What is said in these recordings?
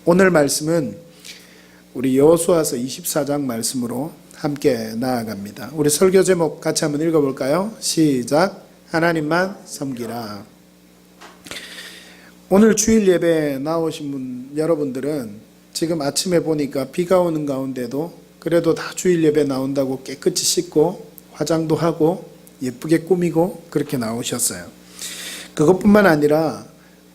오늘 말씀은 우리 여호수아서 24장 말씀으로 함께 나아갑니다. 우리 설교 제목 같이 한번 읽어볼까요? 시작. 하나님만 섬기라. 오늘 주일 예배에 나오신 분 여러분들은 지금 아침에 보니까 비가 오는 가운데도 그래도 다 주일 예배 나온다고 깨끗이 씻고 화장도 하고 예쁘게 꾸미고 그렇게 나오셨어요. 그것뿐만 아니라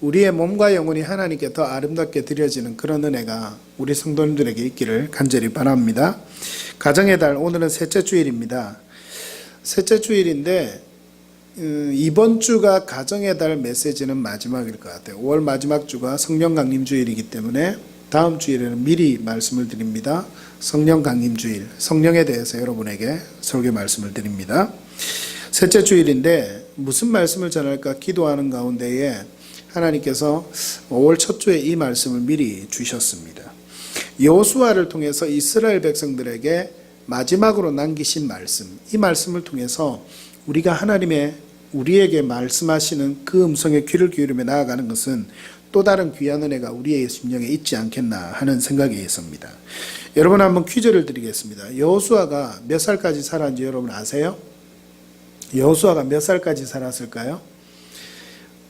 우리의 몸과 영혼이 하나님께 더 아름답게 드려지는 그런 은혜가 우리 성도님들에게 있기를 간절히 바랍니다. 가정의 달, 오늘은 셋째 주일입니다. 셋째 주일인데 이번 주가 가정의 달 메시지는 마지막일 것 같아요. 5월 마지막 주가 성령 강림 주일이기 때문에 다음 주일에는 미리 말씀을 드립니다. 성령 강림 주일, 성령에 대해서 여러분에게 설교 말씀을 드립니다. 셋째 주일인데 무슨 말씀을 전할까 기도하는 가운데에 하나님께서 5월 첫 주에 이 말씀을 미리 주셨습니다. 여호수아를 통해서 이스라엘 백성들에게 마지막으로 남기신 말씀, 이 말씀을 통해서 우리가 우리에게 말씀하시는 그 음성에 귀를 기울이며 나아가는 것은 또 다른 귀한 은혜가 우리의 심령에 있지 않겠나 하는 생각이 있습니다. 여러분 한번 퀴즈를 드리겠습니다. 여호수아가 몇 살까지 살았는지 여러분 아세요? 여호수아가 몇 살까지 살았을까요?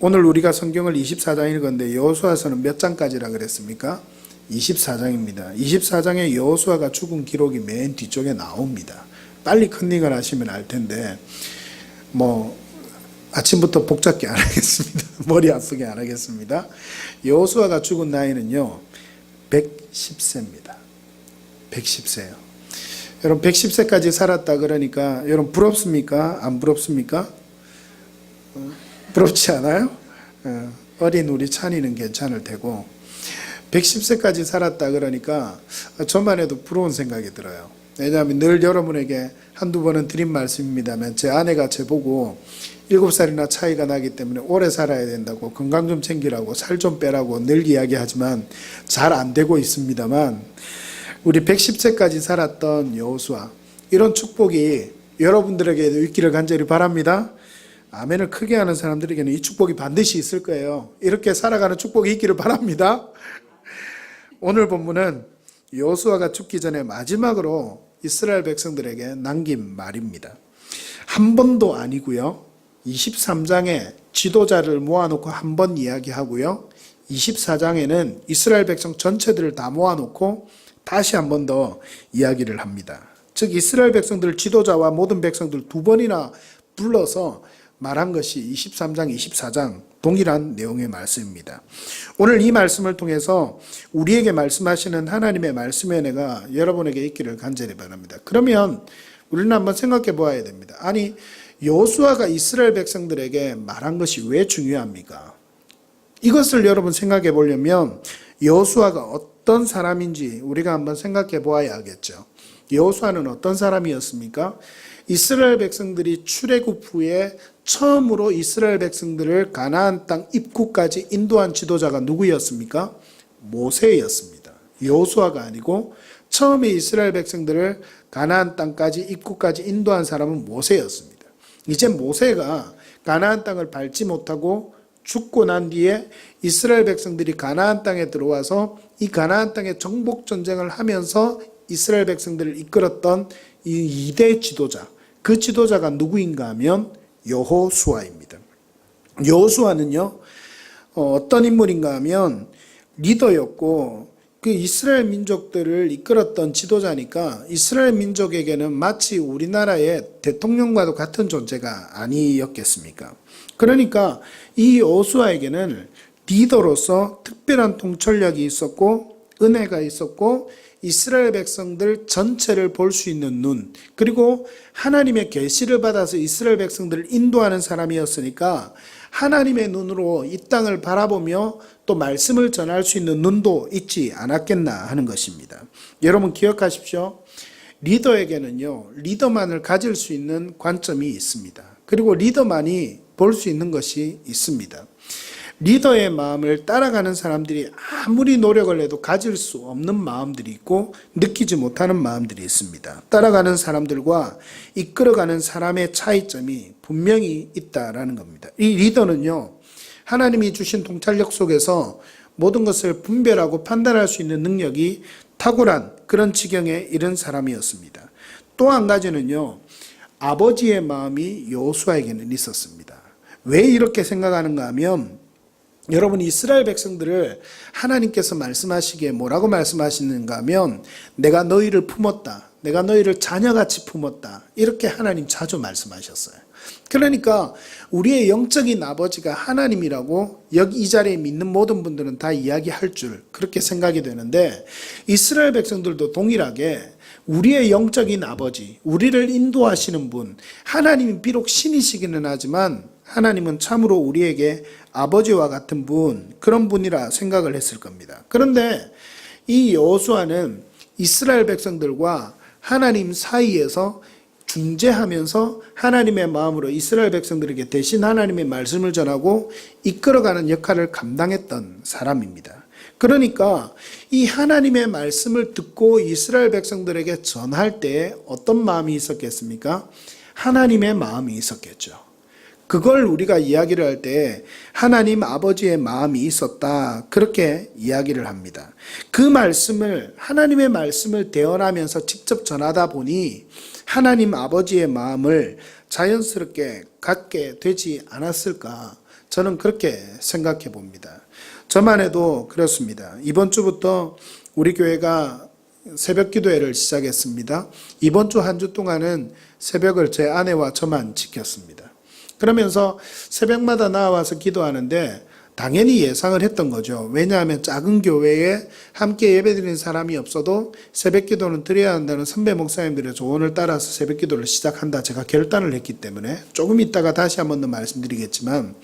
오늘 우리가 성경을 24장 읽었는데 여호수아서는 몇 장까지라 그랬습니까? 24장입니다. 24장에 여호수아가 죽은 기록이 맨 뒤쪽에 나옵니다. 빨리 컨닝을 하시면 알 텐데 아침부터 복잡게 안 하겠습니다. 머리 아프게 안 하겠습니다. 여호수아가 죽은 나이는요 110세입니다. 110세요. 여러분 110세까지 살았다 그러니까 여러분 부럽습니까? 안 부럽습니까? 부럽지 않아요? 어린 우리 찬이는 괜찮을 테고 110세까지 살았다 그러니까 저만 해도 부러운 생각이 들어요. 왜냐하면 늘 여러분에게 한두 번은 드린 말씀입니다만 제 아내가 저보고 7살이나 차이가 나기 때문에 오래 살아야 된다고 건강 좀 챙기라고 살 좀 빼라고 늘 이야기하지만 잘 안 되고 있습니다만 우리 110세까지 살았던 여호수아, 이런 축복이 여러분들에게도 있기를 간절히 바랍니다. 아멘을 크게 하는 사람들에게는 이 축복이 반드시 있을 거예요. 이렇게 살아가는 축복이 있기를 바랍니다. 오늘 본문은 여호수아가 죽기 전에 마지막으로 이스라엘 백성들에게 남긴 말입니다. 한 번도 아니고요. 23장에 지도자를 모아놓고 한 번 이야기하고요. 24장에는 이스라엘 백성 전체들을 다 모아놓고 다시 한 번 더 이야기를 합니다. 즉 이스라엘 백성들 지도자와 모든 백성들 두 번이나 불러서 말한 것이 23장, 24장 동일한 내용의 말씀입니다. 오늘 이 말씀을 통해서 우리에게 말씀하시는 하나님의 말씀의 은혜가 여러분에게 있기를 간절히 바랍니다. 그러면 우리는 한번 생각해 보아야 됩니다. 아니 여호수아가 이스라엘 백성들에게 말한 것이 왜 중요합니까? 이것을 여러분 생각해 보려면 여호수아가 어떤 사람인지 우리가 한번 생각해 보아야 하겠죠. 여호수아는 어떤 사람이었습니까? 이스라엘 백성들이 출애굽 후에 처음으로 이스라엘 백성들을 가나안 땅 입구까지 인도한 지도자가 누구였습니까? 모세였습니다. 여호수아가 아니고 처음에 이스라엘 백성들을 가나안 땅까지 입구까지 인도한 사람은 모세였습니다. 이제 모세가 가나안 땅을 밟지 못하고 죽고 난 뒤에 이스라엘 백성들이 가나안 땅에 들어와서 이 가나안 땅의 정복 전쟁을 하면서 이스라엘 백성들을 이끌었던 이 2대 지도자, 그 지도자가 누구인가 하면 여호수아입니다. 여호수아는요 어떤 인물인가 하면 리더였고 그 이스라엘 민족들을 이끌었던 지도자니까 이스라엘 민족에게는 마치 우리나라의 대통령과도 같은 존재가 아니었겠습니까? 그러니까 이 여호수아에게는 리더로서 특별한 통찰력이 있었고 은혜가 있었고 이스라엘 백성들 전체를 볼 수 있는 눈, 그리고 하나님의 계시를 받아서 이스라엘 백성들을 인도하는 사람이었으니까 하나님의 눈으로 이 땅을 바라보며 또 말씀을 전할 수 있는 눈도 있지 않았겠나 하는 것입니다. 여러분 기억하십시오. 리더에게는요 리더만을 가질 수 있는 관점이 있습니다. 그리고 리더만이 볼 수 있는 것이 있습니다. 리더의 마음을 따라가는 사람들이 아무리 노력을 해도 가질 수 없는 마음들이 있고 느끼지 못하는 마음들이 있습니다. 따라가는 사람들과 이끌어가는 사람의 차이점이 분명히 있다라는 겁니다. 이 리더는요 하나님이 주신 통찰력 속에서 모든 것을 분별하고 판단할 수 있는 능력이 탁월한 그런 지경에 이른 사람이었습니다. 또 한 가지는요, 아버지의 마음이 여호수아에게는 있었습니다. 왜 이렇게 생각하는가 하면, 여러분 이스라엘 백성들을 하나님께서 말씀하시기에 뭐라고 말씀하시는가 하면, 내가 너희를 품었다, 내가 너희를 자녀같이 품었다, 이렇게 하나님 자주 말씀하셨어요. 그러니까 우리의 영적인 아버지가 하나님이라고 여기 이 자리에 믿는 모든 분들은 다 이야기할 줄 그렇게 생각이 되는데, 이스라엘 백성들도 동일하게 우리의 영적인 아버지, 우리를 인도하시는 분, 하나님이 비록 신이시기는 하지만 하나님은 참으로 우리에게 아버지와 같은 분, 그런 분이라 생각을 했을 겁니다. 그런데 이 여호수아는 이스라엘 백성들과 하나님 사이에서 중재하면서 하나님의 마음으로 이스라엘 백성들에게 대신 하나님의 말씀을 전하고 이끌어가는 역할을 감당했던 사람입니다. 그러니까 이 하나님의 말씀을 듣고 이스라엘 백성들에게 전할 때 어떤 마음이 있었겠습니까? 하나님의 마음이 있었겠죠. 그걸 우리가 이야기를 할 때 하나님 아버지의 마음이 있었다, 그렇게 이야기를 합니다. 그 말씀을, 하나님의 말씀을 대언하면서 직접 전하다 보니 하나님 아버지의 마음을 자연스럽게 갖게 되지 않았을까, 저는 그렇게 생각해 봅니다. 저만 해도 그렇습니다. 이번 주부터 우리 교회가 새벽 기도회를 시작했습니다. 이번 주 한 주 동안은 새벽을 제 아내와 저만 지켰습니다. 그러면서 새벽마다 나와서 기도하는데 당연히 예상을 했던 거죠. 왜냐하면 작은 교회에 함께 예배드리는 사람이 없어도 새벽 기도는 드려야 한다는 선배 목사님들의 조언을 따라서 새벽 기도를 시작한다, 제가 결단을 했기 때문에 조금 있다가 다시 한 번 더 말씀드리겠지만,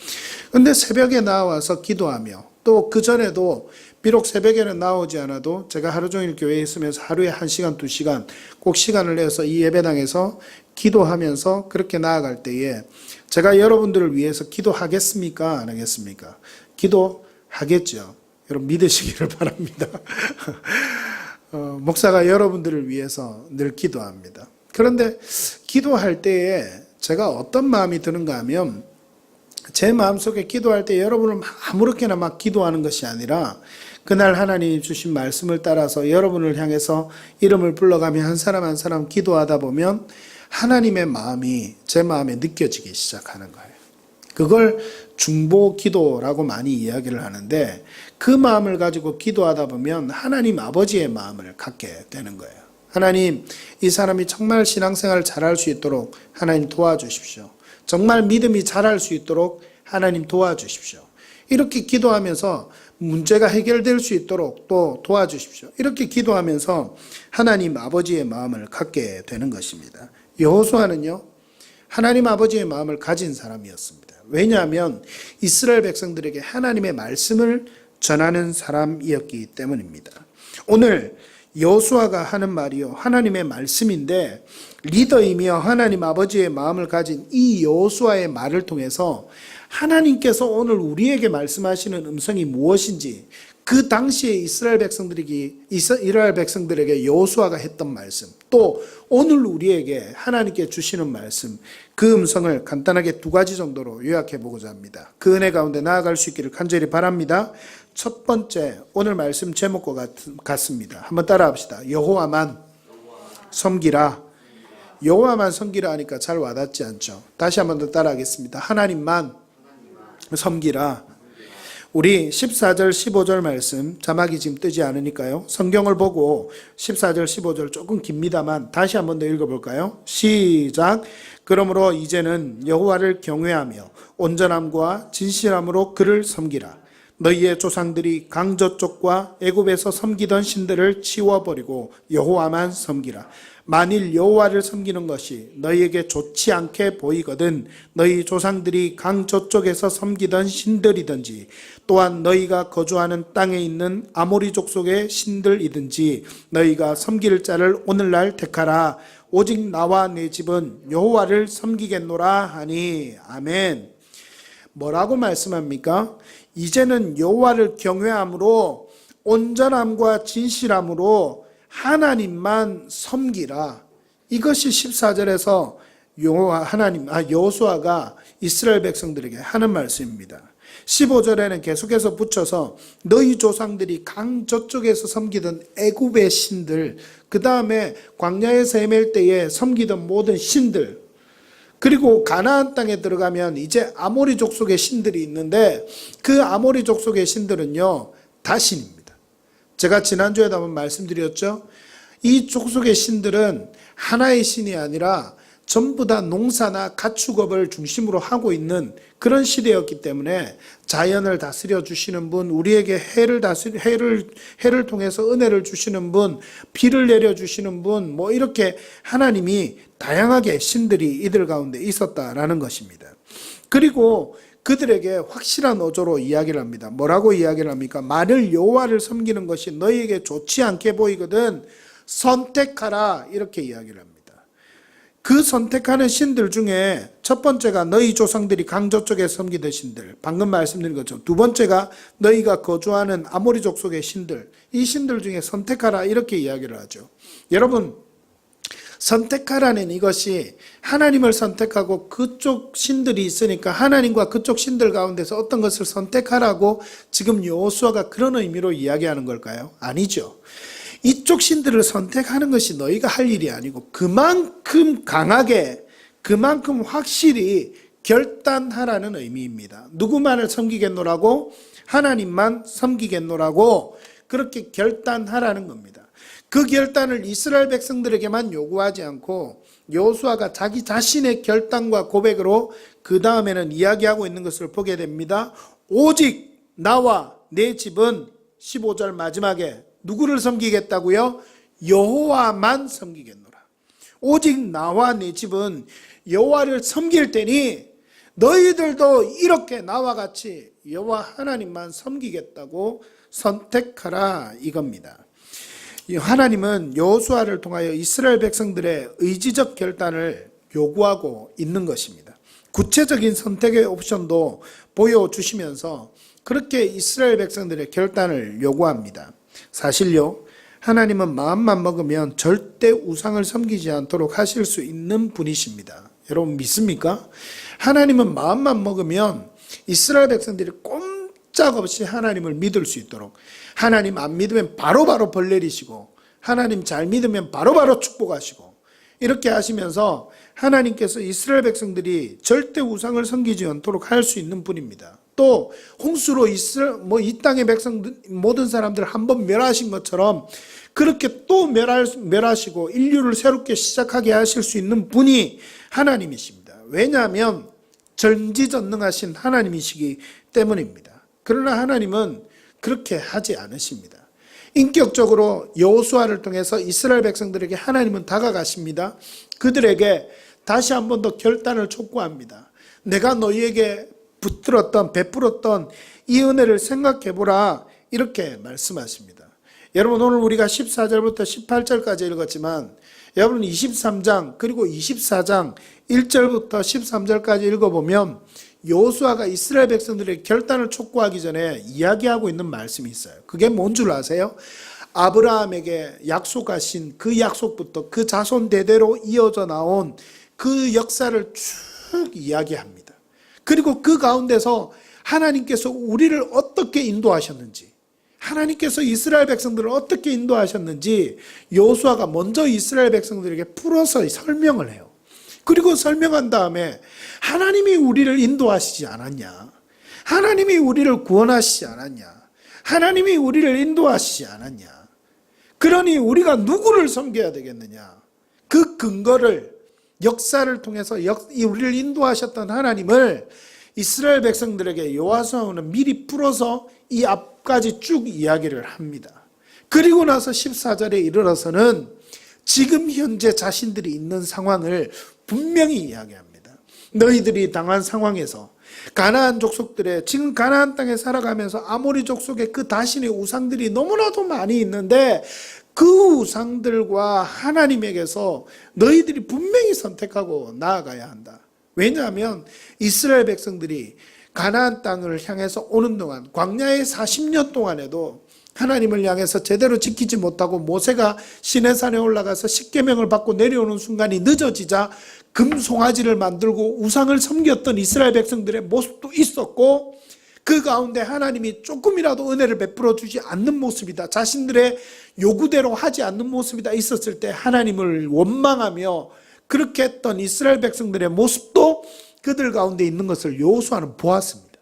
근데 새벽에 나와서 기도하며, 또 그전에도 비록 새벽에는 나오지 않아도 제가 하루 종일 교회에 있으면서 하루에 1시간, 2시간 꼭 시간을 내서 이 예배당에서 기도하면서 그렇게 나아갈 때에 제가 여러분들을 위해서 기도하겠습니까? 안 하겠습니까? 기도하겠죠. 여러분 믿으시기를 바랍니다. 목사가 여러분들을 위해서 늘 기도합니다. 그런데 기도할 때에 제가 어떤 마음이 드는가 하면, 제 마음속에 기도할 때 여러분을 아무렇게나 막 기도하는 것이 아니라 그날 하나님이 주신 말씀을 따라서 여러분을 향해서 이름을 불러가며 한 사람 한 사람 기도하다 보면 하나님의 마음이 제 마음에 느껴지기 시작하는 거예요. 그걸 중보 기도라고 많이 이야기를 하는데, 그 마음을 가지고 기도하다 보면 하나님 아버지의 마음을 갖게 되는 거예요. 하나님, 이 사람이 정말 신앙생활 잘할 수 있도록 하나님 도와주십시오. 정말 믿음이 자랄 수 있도록 하나님 도와주십시오. 이렇게 기도하면서 문제가 해결될 수 있도록 또 도와주십시오. 이렇게 기도하면서 하나님 아버지의 마음을 갖게 되는 것입니다. 여호수아는요, 하나님 아버지의 마음을 가진 사람이었습니다. 왜냐하면 이스라엘 백성들에게 하나님의 말씀을 전하는 사람이었기 때문입니다. 오늘 여호수아가 하는 말이요, 하나님의 말씀인데, 리더이며 하나님 아버지의 마음을 가진 이 여호수아의 말을 통해서 하나님께서 오늘 우리에게 말씀하시는 음성이 무엇인지, 그 당시에 이스라엘 백성들에게 여호수아가 했던 말씀, 또 오늘 우리에게 하나님께 주시는 말씀, 그 음성을 간단하게 2가지 정도로 요약해 보고자 합니다. 그 은혜 가운데 나아갈 수 있기를 간절히 바랍니다. 첫 번째, 오늘 말씀 제목과 같습니다. 한번 따라합시다. 여호와만 섬기라. 여호와만 섬기라 하니까 잘 와닿지 않죠. 다시 한번 더 따라하겠습니다. 하나님만 섬기라. 우리 14절 15절 말씀, 자막이 지금 뜨지 않으니까요, 성경을 보고 14절 15절 조금 깁니다만 다시 한번 더 읽어볼까요? 시작. 그러므로 이제는 여호와를 경외하며 온전함과 진실함으로 그를 섬기라. 너희의 조상들이 강저쪽과 애굽에서 섬기던 신들을 치워버리고 여호와만 섬기라. 만일 여호와를 섬기는 것이 너희에게 좋지 않게 보이거든 너희 조상들이 강저쪽에서 섬기던 신들이든지, 또한 너희가 거주하는 땅에 있는 아모리 족속의 신들이든지 너희가 섬길 자를 오늘날 택하라. 오직 나와 내 집은 여호와를 섬기겠노라 하니. 아멘. 뭐라고 말씀합니까? 이제는 여호와를 경외함으로 온전함과 진실함으로 하나님만 섬기라. 이것이 14절에서 여호수아가 이스라엘 백성들에게 하는 말씀입니다. 15절에는 계속해서 붙여서 너희 조상들이 강 저쪽에서 섬기던 애굽의 신들, 그 다음에 광야에서 헤맬 때에 섬기던 모든 신들, 그리고 가나안 땅에 들어가면 이제 아모리 족속의 신들이 있는데 그 아모리 족속의 신들은요 다 신입니다. 제가 지난주에도 한번 말씀드렸죠. 이 족속의 신들은 하나의 신이 아니라 전부 다 농사나 가축업을 중심으로 하고 있는 그런 시대였기 때문에 자연을 다스려 주시는 분, 우리에게 해를 통해서 은혜를 주시는 분, 비를 내려 주시는 분, 뭐 이렇게 하나님이 다양하게 신들이 이들 가운데 있었다라는 것입니다. 그리고 그들에게 확실한 어조로 이야기를 합니다. 뭐라고 이야기를 합니까? 만일 여호와를 섬기는 것이 너희에게 좋지 않게 보이거든 선택하라, 이렇게 이야기를 합니다. 그 선택하는 신들 중에 첫 번째가 너희 조상들이 강 저쪽에 섬기던 신들, 방금 말씀드린 것처럼. 두 번째가 너희가 거주하는 아모리 족속의 신들, 이 신들 중에 선택하라, 이렇게 이야기를 하죠. 여러분, 선택하라는 이것이 하나님을 선택하고 그쪽 신들이 있으니까 하나님과 그쪽 신들 가운데서 어떤 것을 선택하라고 지금 여호수아가 그런 의미로 이야기하는 걸까요? 아니죠. 이쪽 신들을 선택하는 것이 너희가 할 일이 아니고 그만큼 강하게, 그만큼 확실히 결단하라는 의미입니다. 누구만을 섬기겠노라고? 하나님만 섬기겠노라고 그렇게 결단하라는 겁니다. 그 결단을 이스라엘 백성들에게만 요구하지 않고 여호수아가 자기 자신의 결단과 고백으로 그 다음에는 이야기하고 있는 것을 보게 됩니다. 오직 나와 내 집은 15절 마지막에 누구를 섬기겠다고요? 여호와만 섬기겠노라. 오직 나와 내 집은 여호와를 섬길 테니 너희들도 이렇게 나와 같이 여호와 하나님만 섬기겠다고 선택하라, 이겁니다. 하나님은 여호수아를 통하여 이스라엘 백성들의 의지적 결단을 요구하고 있는 것입니다. 구체적인 선택의 옵션도 보여주시면서 그렇게 이스라엘 백성들의 결단을 요구합니다. 사실요, 하나님은 마음만 먹으면 절대 우상을 섬기지 않도록 하실 수 있는 분이십니다. 여러분 믿습니까? 하나님은 마음만 먹으면 이스라엘 백성들이 꼼짝없이 하나님을 믿을 수 있도록, 하나님 안 믿으면 바로바로 벌 내리시고 하나님 잘 믿으면 바로바로 축복하시고, 이렇게 하시면서 하나님께서 이스라엘 백성들이 절대 우상을 섬기지 않도록 할 수 있는 분입니다. 또 홍수로 이 땅의 백성들 모든 사람들을 한번 멸하신 것처럼 그렇게 또 멸하시고 인류를 새롭게 시작하게 하실 수 있는 분이 하나님이십니다. 왜냐하면 전지전능하신 하나님이시기 때문입니다. 그러나 하나님은 그렇게 하지 않으십니다. 인격적으로 여호수아를 통해서 이스라엘 백성들에게 하나님은 다가가십니다. 그들에게 다시 한 번 더 결단을 촉구합니다. 내가 너희에게 베풀었던 이 은혜를 생각해보라, 이렇게 말씀하십니다. 여러분, 오늘 우리가 14절부터 18절까지 읽었지만 여러분 23장 그리고 24장 1절부터 13절까지 읽어보면 여호수아가 이스라엘 백성들의 결단을 촉구하기 전에 이야기하고 있는 말씀이 있어요. 그게 뭔 줄 아세요? 아브라함에게 약속하신 그 약속부터 그 자손 대대로 이어져 나온 그 역사를 쭉 이야기합니다. 그리고 그 가운데서 하나님께서 우리를 어떻게 인도하셨는지, 하나님께서 이스라엘 백성들을 어떻게 인도하셨는지 여호수아가 먼저 이스라엘 백성들에게 풀어서 설명을 해요. 그리고 설명한 다음에 하나님이 우리를 인도하시지 않았냐? 하나님이 우리를 구원하시지 않았냐? 하나님이 우리를 인도하시지 않았냐? 그러니 우리가 누구를 섬겨야 되겠느냐? 그 근거를, 역사를 통해서 우리를 인도하셨던 하나님을 이스라엘 백성들에게 여호수아는 미리 풀어서 이 앞까지 쭉 이야기를 합니다. 그리고 나서 14절에 이르러서는 지금 현재 자신들이 있는 상황을 분명히 이야기합니다. 너희들이 당한 상황에서 가나안 족속들의 지금 가나안 땅에 살아가면서 아모리 족속의 그 다신의 우상들이 너무나도 많이 있는데 그 우상들과 하나님에게서 너희들이 분명히 선택하고 나아가야 한다. 왜냐하면 이스라엘 백성들이 가나안 땅을 향해서 오는 동안 광야의 40년 동안에도 하나님을 향해서 제대로 지키지 못하고 모세가 시내산에 올라가서 십계명을 받고 내려오는 순간이 늦어지자 금송아지를 만들고 우상을 섬겼던 이스라엘 백성들의 모습도 있었고, 그 가운데 하나님이 조금이라도 은혜를 베풀어 주지 않는 모습이다, 자신들의 요구대로 하지 않는 모습이다 있었을 때 하나님을 원망하며 그렇게 했던 이스라엘 백성들의 모습도 그들 가운데 있는 것을 여호수아는 보았습니다.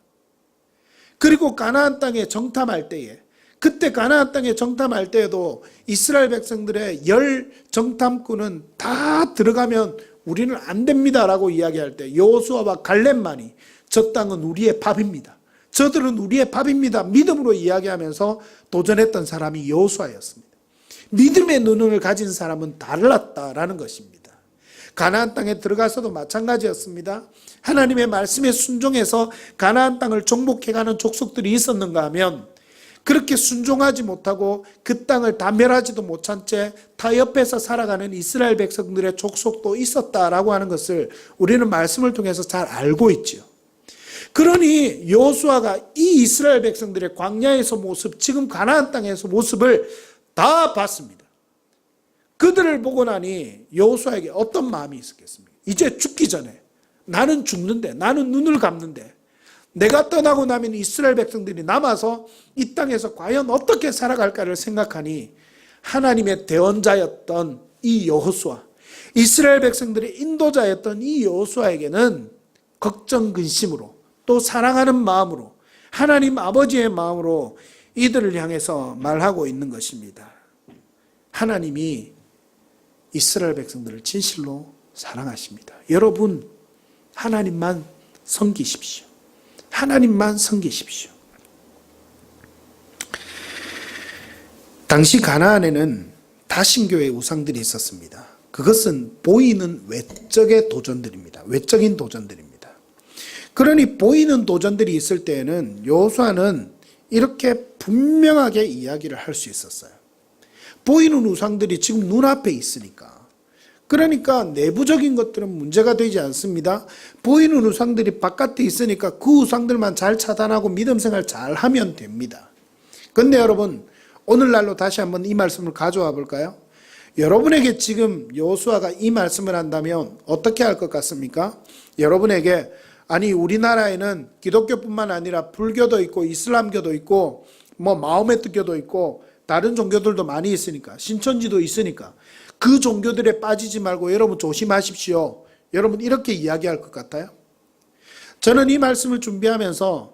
그리고 가나안 땅에 정탐할 때에, 그때 가나안 땅에 정탐할 때에도 이스라엘 백성들의 10 정탐꾼은 다 들어가면 우리는 안 됩니다라고 이야기할 때 여호수아와 갈렙만이 저 땅은 우리의 밥입니다, 저들은 우리의 밥입니다, 믿음으로 이야기하면서 도전했던 사람이 여호수아였습니다. 믿음의 눈을 가진 사람은 달랐다라는 것입니다. 가나안 땅에 들어가서도 마찬가지였습니다. 하나님의 말씀에 순종해서 가나안 땅을 정복해가는 족속들이 있었는가 하면 그렇게 순종하지 못하고 그 땅을 다 멸하지도 못한 채 타협해서 살아가는 이스라엘 백성들의 족속도 있었다라고 하는 것을 우리는 말씀을 통해서 잘 알고 있지요. 그러니 여호수아가 이 이스라엘 백성들의 광야에서 모습, 지금 가나안 땅에서 모습을 다 봤습니다. 그들을 보고 나니 여호수아에게 어떤 마음이 있었겠습니까? 이제 죽기 전에, 나는 죽는데, 나는 눈을 감는데, 내가 떠나고 나면 이스라엘 백성들이 남아서 이 땅에서 과연 어떻게 살아갈까를 생각하니 하나님의 대언자였던 이 여호수아, 이스라엘 백성들의 인도자였던 이 여호수아에게는 걱정 근심으로, 또 사랑하는 마음으로, 하나님 아버지의 마음으로 이들을 향해서 말하고 있는 것입니다. 하나님이 이스라엘 백성들을 진실로 사랑하십니다. 여러분, 하나님만 섬기십시오. 하나님만 섬기십시오. 당시 가나안에는 다신교의 우상들이 있었습니다. 그것은 보이는 외적의 도전들입니다. 외적인 도전들입니다. 그러니 보이는 도전들이 있을 때에는 여호수아는 이렇게 분명하게 이야기를 할 수 있었어요. 보이는 우상들이 지금 눈앞에 있으니까. 그러니까 내부적인 것들은 문제가 되지 않습니다. 보이는 우상들이 바깥에 있으니까 그 우상들만 잘 차단하고 믿음 생활 잘 하면 됩니다. 그런데 여러분, 오늘날로 다시 한번 이 말씀을 가져와 볼까요? 여러분에게 지금 여호수아가 이 말씀을 한다면 어떻게 할 것 같습니까? 여러분에게, 아니 우리나라에는 기독교뿐만 아니라 불교도 있고 이슬람교도 있고 마호메트교도 있고 다른 종교들도 많이 있으니까, 신천지도 있으니까 그 종교들에 빠지지 말고 여러분 조심하십시오, 여러분 이렇게 이야기할 것 같아요? 저는 이 말씀을 준비하면서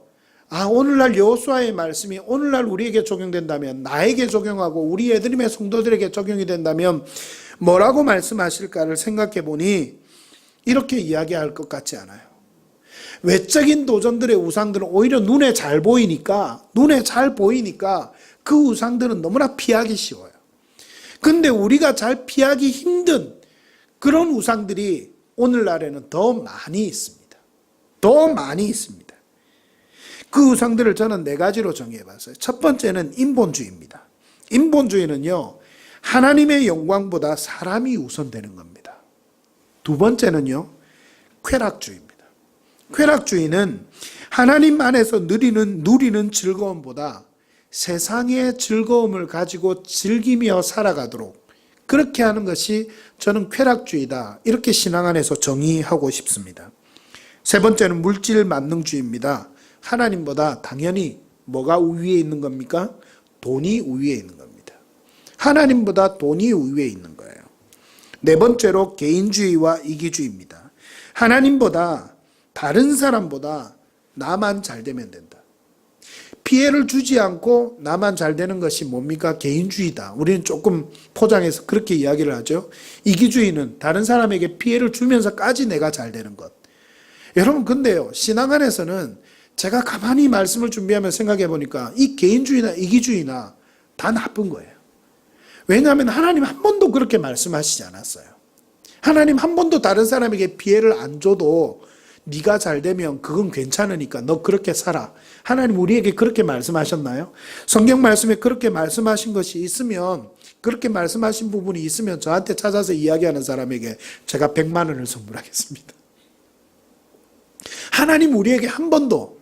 오늘날 여호수아의 말씀이 오늘날 우리에게 적용된다면, 나에게 적용하고 우리 에드림의 성도들에게 적용이 된다면 뭐라고 말씀하실까를 생각해 보니 이렇게 이야기할 것 같지 않아요. 외적인 도전들의 우상들은 오히려 눈에 잘 보이니까 그 우상들은 너무나 피하기 쉬워요. 근데 우리가 잘 피하기 힘든 그런 우상들이 오늘날에는 더 많이 있습니다. 더 많이 있습니다. 그 우상들을 저는 4가지로 정의해봤어요. 첫 번째는 인본주의입니다. 인본주의는요, 하나님의 영광보다 사람이 우선되는 겁니다. 두 번째는요, 쾌락주의입니다. 쾌락주의는 하나님 안에서 누리는 즐거움보다 세상의 즐거움을 가지고 즐기며 살아가도록 그렇게 하는 것이 저는 쾌락주의다, 이렇게 신앙 안에서 정의하고 싶습니다. 세 번째는 물질 만능주의입니다. 하나님보다 당연히 뭐가 우위에 있는 겁니까? 돈이 우위에 있는 겁니다. 하나님보다 돈이 우위에 있는 거예요. 네 번째로 개인주의와 이기주의입니다. 하나님보다, 다른 사람보다 나만 잘 되면 된다. 피해를 주지 않고 나만 잘 되는 것이 뭡니까? 개인주의다. 우리는 조금 포장해서 그렇게 이야기를 하죠. 이기주의는 다른 사람에게 피해를 주면서까지 내가 잘 되는 것. 여러분, 근데요, 신앙 안에서는 제가 가만히 말씀을 준비하면서 생각해 보니까 이 개인주의나 이기주의나 다 나쁜 거예요. 왜냐하면 하나님 한 번도 그렇게 말씀하시지 않았어요. 하나님 한 번도 다른 사람에게 피해를 안 줘도 네가 잘 되면 그건 괜찮으니까 너 그렇게 살아. 하나님 우리에게 그렇게 말씀하셨나요? 성경 말씀에 그렇게 말씀하신 것이 있으면, 그렇게 말씀하신 부분이 있으면 저한테 찾아서 이야기하는 사람에게 제가 100만 원을 선물하겠습니다. 하나님 우리에게 한 번도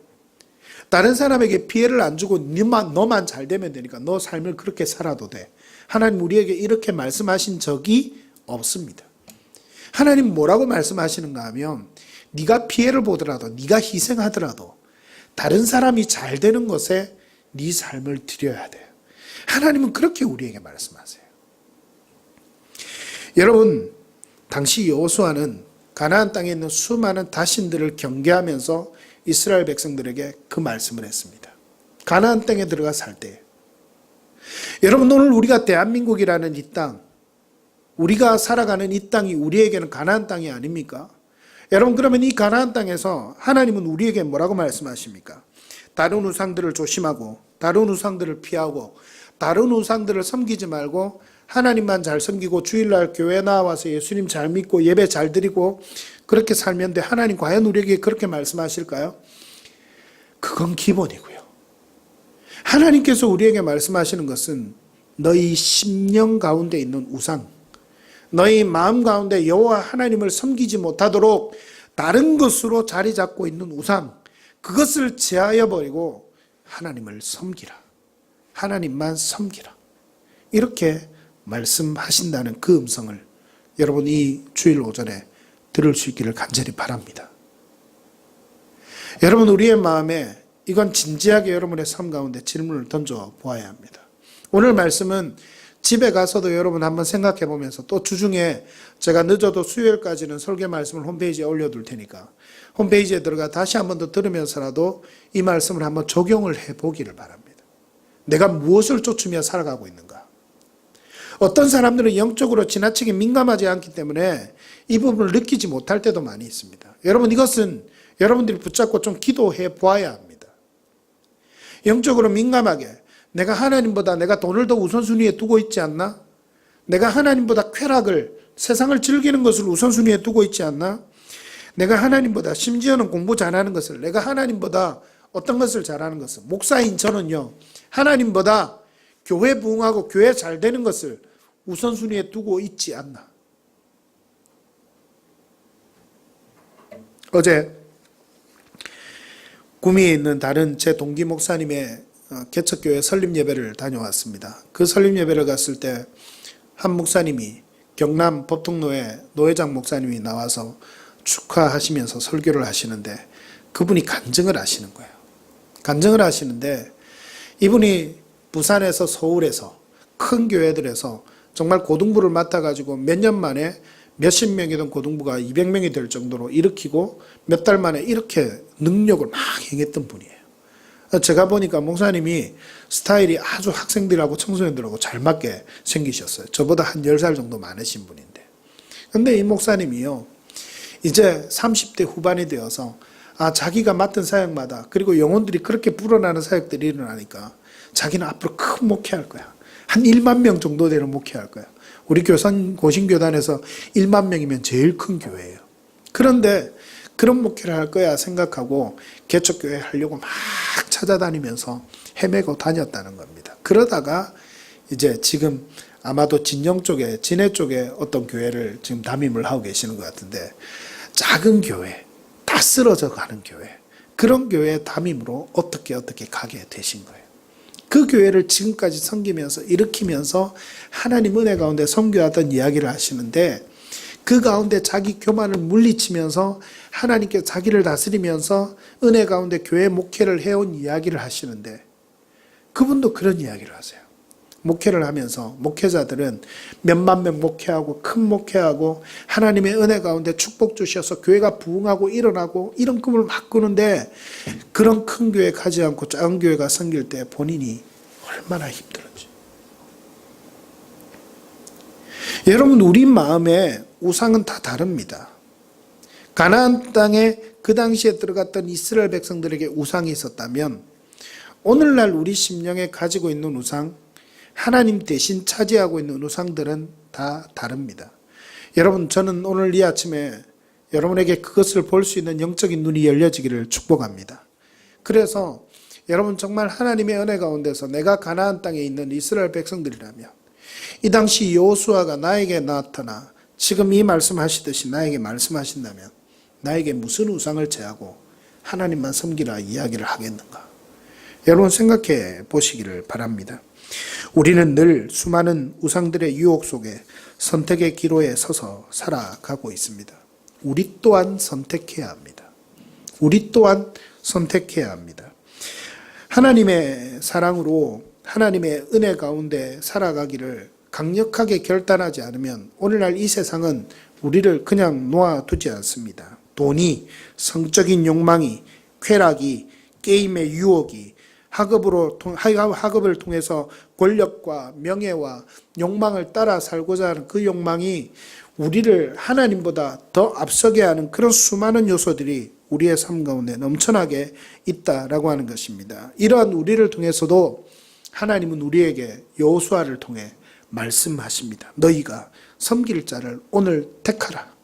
다른 사람에게 피해를 안 주고 너만 잘 되면 되니까 너 삶을 그렇게 살아도 돼. 하나님 우리에게 이렇게 말씀하신 적이 없습니다. 하나님 뭐라고 말씀하시는가 하면, 네가 피해를 보더라도, 네가 희생하더라도 다른 사람이 잘 되는 것에 네 삶을 드려야 돼요. 하나님은 그렇게 우리에게 말씀하세요. 여러분, 당시 여호수아는 가나안 땅에 있는 수많은 다신들을 경계하면서 이스라엘 백성들에게 그 말씀을 했습니다. 가나안 땅에 들어가 살 때, 여러분, 오늘 우리가 대한민국이라는 이 땅, 우리가 살아가는 이 땅이 우리에게는 가나안 땅이 아닙니까? 여러분, 그러면 이 가나안 땅에서 하나님은 우리에게 뭐라고 말씀하십니까? 다른 우상들을 조심하고, 다른 우상들을 피하고, 다른 우상들을 섬기지 말고 하나님만 잘 섬기고 주일날 교회 나와서 예수님 잘 믿고 예배 잘 드리고 그렇게 살면 돼. 하나님 과연 우리에게 그렇게 말씀하실까요? 그건 기본이고요. 하나님께서 우리에게 말씀하시는 것은 너희 심령 가운데 있는 우상, 너희 마음 가운데 여호와 하나님을 섬기지 못하도록 다른 것으로 자리 잡고 있는 우상, 그것을 제하여 버리고 하나님을 섬기라. 하나님만 섬기라. 이렇게 말씀하신다는 그 음성을 여러분 이 주일 오전에 들을 수 있기를 간절히 바랍니다. 여러분, 우리의 마음에 이건 진지하게 여러분의 삶 가운데 질문을 던져 보아야 합니다. 오늘 말씀은 집에 가서도 여러분 한번 생각해 보면서 또 주중에 제가 늦어도 수요일까지는 설교 말씀을 홈페이지에 올려둘 테니까 홈페이지에 들어가 다시 한번 더 들으면서라도 이 말씀을 한번 적용을 해 보기를 바랍니다. 내가 무엇을 쫓으며 살아가고 있는가? 어떤 사람들은 영적으로 지나치게 민감하지 않기 때문에 이 부분을 느끼지 못할 때도 많이 있습니다. 여러분, 이것은 여러분들이 붙잡고 좀 기도해 보아야 합니다. 영적으로 민감하게 내가 하나님보다 내가 돈을 더 우선순위에 두고 있지 않나? 내가 하나님보다 쾌락을, 세상을 즐기는 것을 우선순위에 두고 있지 않나? 내가 하나님보다, 심지어는 공부 잘하는 것을, 내가 하나님보다 어떤 것을 잘하는 것을, 목사인 저는요, 하나님보다 교회 부흥하고 교회 잘 되는 것을 우선순위에 두고 있지 않나. 어제 구미에 있는 다른 제 동기 목사님의 개척교회 설립 예배를 다녀왔습니다. 그 설립 예배를 갔을 때 한 목사님이 경남 법통노회 노회장 목사님이 나와서 축하하시면서 설교를 하시는데 그분이 간증을 하시는 거예요. 간증을 하시는데 이분이 부산에서 서울에서 큰 교회들에서 정말 고등부를 맡아가지고 몇 년 만에 몇십 명이던 고등부가 200명이 될 정도로 일으키고 몇 달 만에 이렇게 능력을 막 행했던 분이에요. 제가 보니까 목사님이 스타일이 아주 학생들하고 청소년들하고 잘 맞게 생기셨어요. 저보다 한 10살 정도 많으신 분인데. 근데 이 목사님이요, 이제 30대 후반이 되어서 자기가 맡은 사역마다, 그리고 영혼들이 그렇게 불어나는 사역들이 일어나니까 자기는 앞으로 큰 목회할 거야. 한 1만 명 정도 되는 목회할 거야. 우리 고신교단에서 1만 명이면 제일 큰 교회예요. 그런데 그런 목회를 할 거야 생각하고 개척교회 하려고 막 찾아다니면서 헤매고 다녔다는 겁니다. 그러다가 이제 지금 아마도 진영 쪽에, 진해 쪽에 어떤 교회를 지금 담임을 하고 계시는 것 같은데, 작은 교회, 다 쓰러져 가는 교회, 그런 교회 담임으로 어떻게 가게 되신 거예요. 그 교회를 지금까지 섬기면서 일으키면서 하나님 은혜 가운데 선교하던 이야기를 하시는데, 그 가운데 자기 교만을 물리치면서 하나님께 자기를 다스리면서 은혜 가운데 교회 목회를 해온 이야기를 하시는데, 그분도 그런 이야기를 하세요. 목회를 하면서 목회자들은 몇만 명 목회하고 큰 목회하고 하나님의 은혜 가운데 축복 주셔서 교회가 부흥하고 일어나고 이런 꿈을 막 꾸는데, 그런 큰 교회 가지 않고 작은 교회가 생길 때 본인이 얼마나 힘들었지. 여러분, 우리 마음에 우상은 다 다릅니다. 가나안 땅에 그 당시에 들어갔던 이스라엘 백성들에게 우상이 있었다면, 오늘날 우리 심령에 가지고 있는 우상, 하나님 대신 차지하고 있는 우상들은 다 다릅니다. 여러분, 저는 오늘 이 아침에 여러분에게 그것을 볼 수 있는 영적인 눈이 열려지기를 축복합니다. 그래서 여러분, 정말 하나님의 은혜 가운데서 내가 가나안 땅에 있는 이스라엘 백성들이라면, 이 당시 여호수아가 나에게 나타나 지금 이 말씀하시듯이 나에게 말씀하신다면 나에게 무슨 우상을 제하고 하나님만 섬기라 이야기를 하겠는가? 여러분, 생각해 보시기를 바랍니다. 우리는 늘 수많은 우상들의 유혹 속에 선택의 기로에 서서 살아가고 있습니다. 우리 또한 선택해야 합니다. 우리 또한 선택해야 합니다. 하나님의 사랑으로 하나님의 은혜 가운데 살아가기를 강력하게 결단하지 않으면 오늘날 이 세상은 우리를 그냥 놓아두지 않습니다. 돈이, 성적인 욕망이, 쾌락이, 게임의 유혹이, 학업을 통해서 권력과 명예와 욕망을 따라 살고자 하는 그 욕망이 우리를 하나님보다 더 앞서게 하는 그런 수많은 요소들이 우리의 삶 가운데 넘쳐나게 있다라고 하는 것입니다. 이러한 우리를 통해서도 하나님은 우리에게 여호수아를 통해 말씀하십니다. 너희가 섬길 자를 오늘 택하라.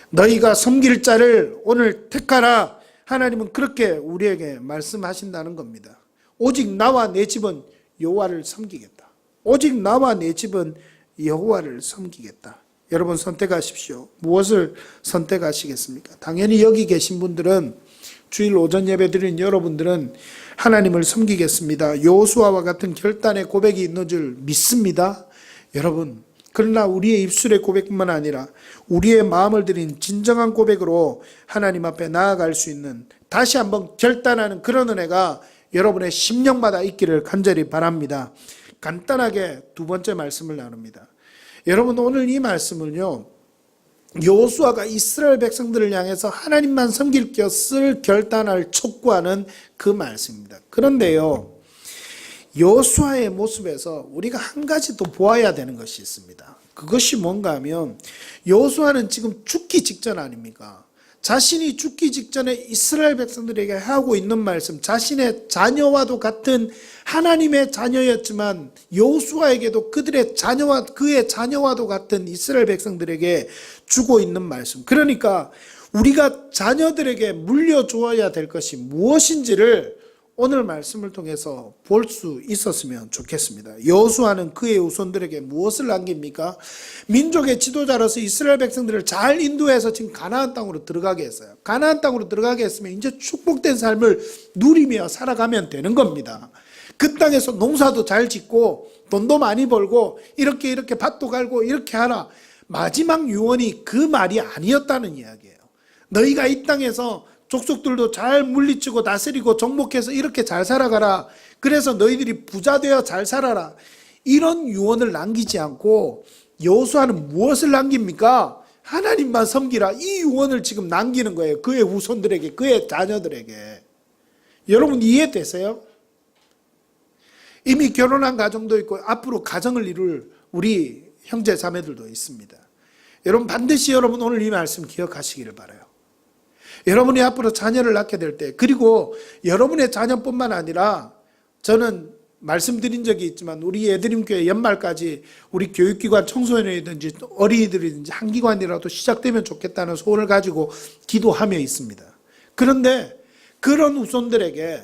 너희가 섬길 자를 오늘 택하라. 하나님은 그렇게 우리에게 말씀하신다는 겁니다. 오직 나와 내 집은 여호와를 섬기겠다. 오직 나와 내 집은 여호와를 섬기겠다. 여러분 선택하십시오. 무엇을 선택하시겠습니까? 당연히 여기 계신 분들은, 주일 오전 예배 드린 여러분들은 하나님을 섬기겠습니다. 여호수아와 같은 결단의 고백이 있는 줄 믿습니다. 여러분, 그러나 우리의 입술의 고백뿐만 아니라 우리의 마음을 들인 진정한 고백으로 하나님 앞에 나아갈 수 있는, 다시 한번 결단하는 그런 은혜가 여러분의 심령마다 있기를 간절히 바랍니다. 간단하게 두 번째 말씀을 나눕니다. 여러분, 오늘 이 말씀은요, 여호수아가 이스라엘 백성들을 향해서 하나님만 섬길 것을 결단할 촉구하는 그 말씀입니다. 그런데요, 여호수아의 모습에서 우리가 한 가지 더 보아야 되는 것이 있습니다. 그것이 뭔가 하면, 여호수아는 지금 죽기 직전 아닙니까? 자신이 죽기 직전에 이스라엘 백성들에게 하고 있는 말씀, 자신의 자녀와도 같은 하나님의 자녀였지만 여호수아에게도 그들의 자녀와 그의 자녀와도 같은 이스라엘 백성들에게 주고 있는 말씀. 그러니까 우리가 자녀들에게 물려주어야 될 것이 무엇인지를 오늘 말씀을 통해서 볼 수 있었으면 좋겠습니다. 여호수아는 그의 후손들에게 무엇을 남깁니까? 민족의 지도자로서 이스라엘 백성들을 잘 인도해서 지금 가나안 땅으로 들어가게 했어요. 가나안 땅으로 들어가게 했으면 이제 축복된 삶을 누리며 살아가면 되는 겁니다. 그 땅에서 농사도 잘 짓고 돈도 많이 벌고 이렇게 밭도 갈고 이렇게 하라. 마지막 유언이 그 말이 아니었다는 이야기예요. 너희가 이 땅에서 족속들도 잘 물리치고 다스리고 정복해서 이렇게 잘 살아가라. 그래서 너희들이 부자 되어 잘 살아라. 이런 유언을 남기지 않고 여호수아는 무엇을 남깁니까? 하나님만 섬기라. 이 유언을 지금 남기는 거예요. 그의 후손들에게, 그의 자녀들에게. 여러분 이해되세요? 이미 결혼한 가정도 있고 앞으로 가정을 이룰 우리 형제 자매들도 있습니다. 여러분 반드시 여러분 오늘 이 말씀 기억하시기를 바라요. 여러분이 앞으로 자녀를 낳게 될 때, 그리고 여러분의 자녀뿐만 아니라 저는 말씀드린 적이 있지만 우리 예드림교회 연말까지 우리 교육기관 청소년이든지 어린이들이든지 한 기관이라도 시작되면 좋겠다는 소원을 가지고 기도하며 있습니다. 그런데 그런 후손들에게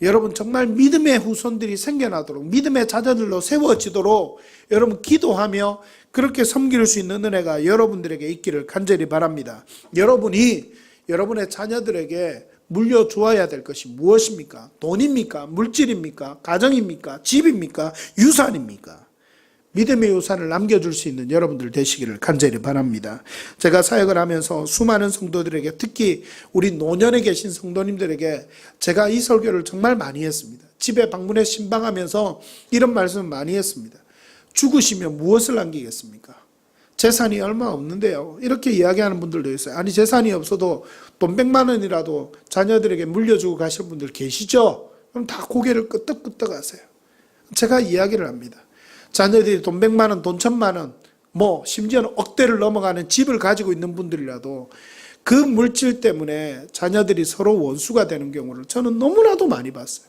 여러분 정말 믿음의 후손들이 생겨나도록, 믿음의 자녀들로 세워지도록 여러분 기도하며 그렇게 섬길 수 있는 은혜가 여러분들에게 있기를 간절히 바랍니다. 여러분이 여러분의 자녀들에게 물려주어야 될 것이 무엇입니까? 돈입니까? 물질입니까? 가정입니까? 집입니까? 유산입니까? 믿음의 유산을 남겨줄 수 있는 여러분들 되시기를 간절히 바랍니다. 제가 사역을 하면서 수많은 성도들에게, 특히 우리 노년에 계신 성도님들에게 제가 이 설교를 정말 많이 했습니다. 집에 방문해 신방하면서 이런 말씀을 많이 했습니다. 죽으시면 무엇을 남기겠습니까? 재산이 얼마 없는데요. 이렇게 이야기하는 분들도 있어요. 아니 재산이 없어도 돈 100만 원이라도 자녀들에게 물려주고 가실 분들 계시죠? 그럼 다 고개를 끄덕끄덕 하세요. 제가 이야기를 합니다. 자녀들이 돈 100만 원, 돈 1000만 원, 심지어는 억대를 넘어가는 집을 가지고 있는 분들이라도 그 물질 때문에 자녀들이 서로 원수가 되는 경우를 저는 너무나도 많이 봤어요.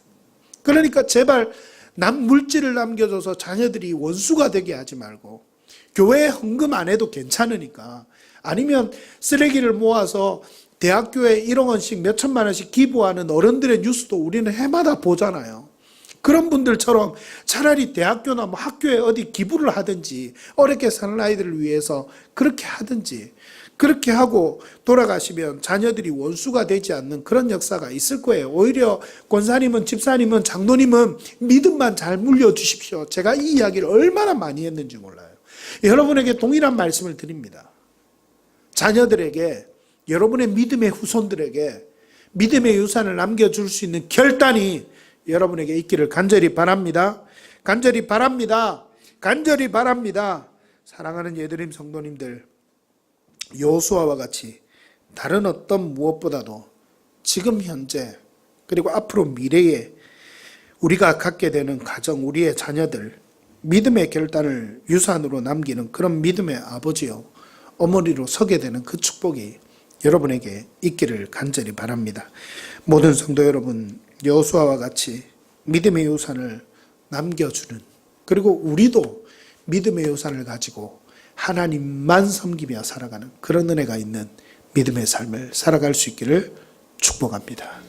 그러니까 제발 물질을 남겨줘서 자녀들이 원수가 되게 하지 말고, 교회에 헌금 안 해도 괜찮으니까, 아니면 쓰레기를 모아서 대학교에 1억 원씩 몇 천만 원씩 기부하는 어른들의 뉴스도 우리는 해마다 보잖아요. 그런 분들처럼 차라리 대학교나 학교에 어디 기부를 하든지, 어렵게 사는 아이들을 위해서 그렇게 하든지, 그렇게 하고 돌아가시면 자녀들이 원수가 되지 않는 그런 역사가 있을 거예요. 오히려 권사님은, 집사님은, 장로님은 믿음만 잘 물려주십시오. 제가 이 이야기를 얼마나 많이 했는지 몰라요. 여러분에게 동일한 말씀을 드립니다. 자녀들에게, 여러분의 믿음의 후손들에게 믿음의 유산을 남겨줄 수 있는 결단이 여러분에게 있기를 간절히 바랍니다. 간절히 바랍니다. 간절히 바랍니다. 사랑하는 예드림 성도님들, 여호수아와 같이 다른 어떤 무엇보다도 지금 현재 그리고 앞으로 미래에 우리가 갖게 되는 가정, 우리의 자녀들, 믿음의 결단을 유산으로 남기는 그런 믿음의 아버지요 어머니로 서게 되는 그 축복이 여러분에게 있기를 간절히 바랍니다. 모든 성도 여러분, 여호수아와 같이 믿음의 유산을 남겨주는, 그리고 우리도 믿음의 유산을 가지고 하나님만 섬기며 살아가는 그런 은혜가 있는 믿음의 삶을 살아갈 수 있기를 축복합니다.